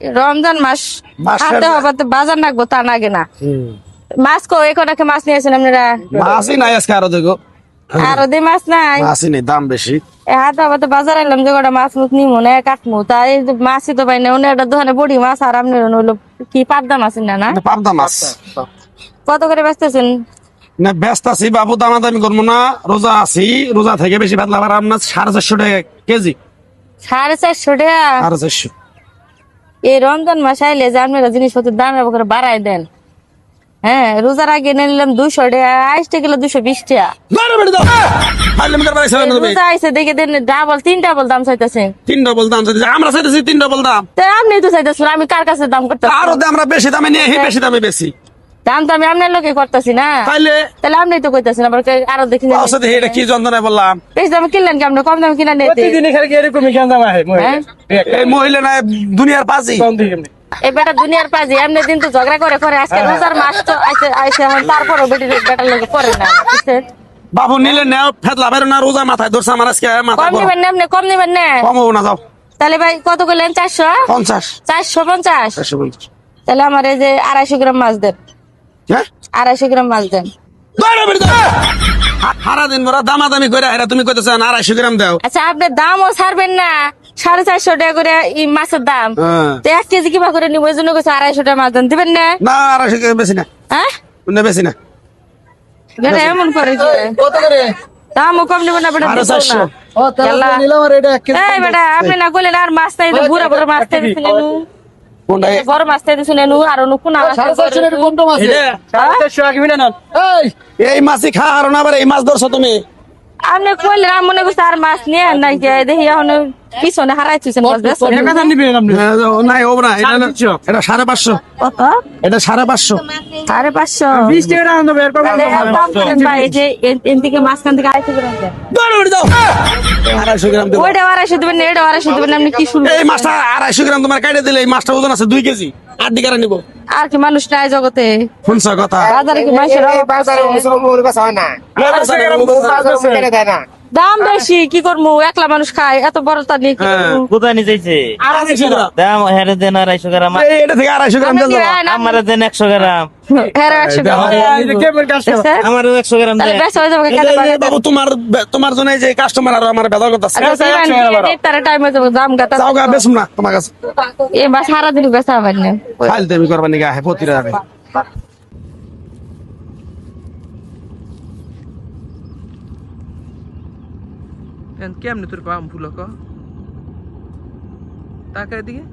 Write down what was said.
রমজান মাস হাতে হবে তো বাজার নাগবো তা নাগে না। মাছ কো এখন মাছ নিয়েছেন আপনারা? মাছই নাই আজকে আরো দেখো আরো দিয়ে মাছ নাই, মাছই নেই, দাম বেশি। হাতে হবে তো বাজার এলাম যে কটা মাছ মুখ নিমো না কাটমু, তাই মাছই তো পাই না। অন্য একটা দোকানে বড়ি মাছ আর আপনার হলো কি পাবদা মাছ না না পাবদা মাছ কত করে বেচতেছেন? না ব্যস্ত আছি বাবু, দামাদামি করবো না, রোজা আছি, রোজা থেকে বেশি ভাতলা পারাম না। 450 টাকা কেজি। 450 টাকা? 450। এই রমজান মাস আইলে যে আপনারা জিনিসপত্রের দাম করে বাড়াই দেন। হ্যাঁ, রোজার আগে নিলাম 200 টাকা, আইসতে গেলে 220 টাকা। রোজা আইসে দেখে দেন ডাবল 3 ডাবল দাম চাইতেছে। 3 ডবল দাম চাইতেছি, আমরা চাইতেছি 3 ডবল দাম। তাই আপনি তো চাইতেছেন, আমি কার কাছে দাম করতেছি? আরো আমরা বেশি দামে নিয়ে বেশি দামে বেশি। দাম তো আমি আপনার লোকে করতেছি না, তাইলে তাহলে আপনি তো কইতেছেন আবার আরো দেখি এটা কি যন্ত্রণায় বললাম। বেশি দামে কিনলেন কি আপনি? কম দামে কিনা নিতে এই মহিলা না দুনিয়ার পাজি। এই বেটা দুনিয়ার পাজি এমনি দিন তো ঝগড়া করে করে, আজকে রোজার মাস তো আইসে এখন তারপরও বেটার লোকে করে না, বুঝছেন? বাবু নিলে নেও, ফেতলা বেরো না, রোজা মাথায় ধরছে আমার আজকে। কম নিবেন না আপনি? কম নিবেন না? কমবো না, যাও। তাহলে ভাই কত করলেন? 400? 50। 450? 450। তাহলে আমার এই যে 250 গ্রাম মাছ দেন। হ্যাঁ, 250 গ্রাম মাছ দেন। সারা দিন ভরা দামাদামি করে তুমি কইতেছ 250 গ্রাম দাও। আচ্ছা, আপনি দামও ছাড়বেন না? 450 টাকা করে এই মাছের দাম, তো 1 কেজি কিবা করে নিব, এই জন্য কইছে 250 টাকা মাছ দেন। দিবেন না? না, 250 বেশি না। হ্যাঁ, বেশি না। বেটা এমন করে যে কত করে? দামও কম নিব না বেটা? 450। ও তাহলে নিলাম আর এটা 1 কেজি। এই বেটা আপনি না কইলেন আর মাছ নাই, বুড়া বুড়া মাছ তাই দিছিলেন, কোনটা? বড় মাছ তাই দিছিলেন, আর কোন মাছ? 450 এর কোনটা মাছ? এটা 450 আগে বিনা না। এই মাছই খা আর না, আবার এই মাছ ধরছো তুমি। আপনি কইলেন আমি মনে করছি আর মাছ নিয়ে নাই, দেখি এখন পিছনে হারাইছেন মাছ বেশ। কথা নিবেন আপনি? নাই ও না, এটা 550। কত? এটা 550। 550? 20 টাকা রাখুন তো বের করবেন। দাম করেন ভাই, এই যে এন থেকে মাঝখান থেকে 250 গ্রাম দেন। 250 গ্রাম দেবো। ওইটা 250 দিবেন না, এটা 250 দিবেন না, আপনি কি শুরু? এই মাছটা 250 গ্রাম তোমার কাটে দিলে, এই মাছটা ওজন আছে 2 কেজি। আর দিকে নিব আর কি মানুষ নাই জগতে? শুনছ কথা? বাজারে কি মানুষের দাম বেশি, কি করবো? একলা মানুষ খায়, এত বড় তা নিয়ে কি করবো? কোথায় নিয়ে যাইছে? 250 গ্রাম। দাম হেরে দেন 250 গ্রাম, এটা থেকে 250 গ্রাম দেন। আমার দেন 100 গ্রাম, হ্যাঁ, 100 গ্রাম। দেখছেন? আমারও 100 গ্রাম তাহলে দেন। বেচা হয়ে যাবে, খেতে পারবে। বাবু তোমার জন্য এই যে কাস্টমার আর আমার বেদা কথা আছে। আচ্ছা, দিবেন, ইফতারের time হয়ে যাবে, দাম গাতা। যাও গা, বেচুম না তোমার কাছে। এ বা সারাদিন বেচা হবে না। ফাইল দেবি করবার নিগা হে পতিরা যাবে। কেমনে তোর পাম ফুলক টাকা দিকে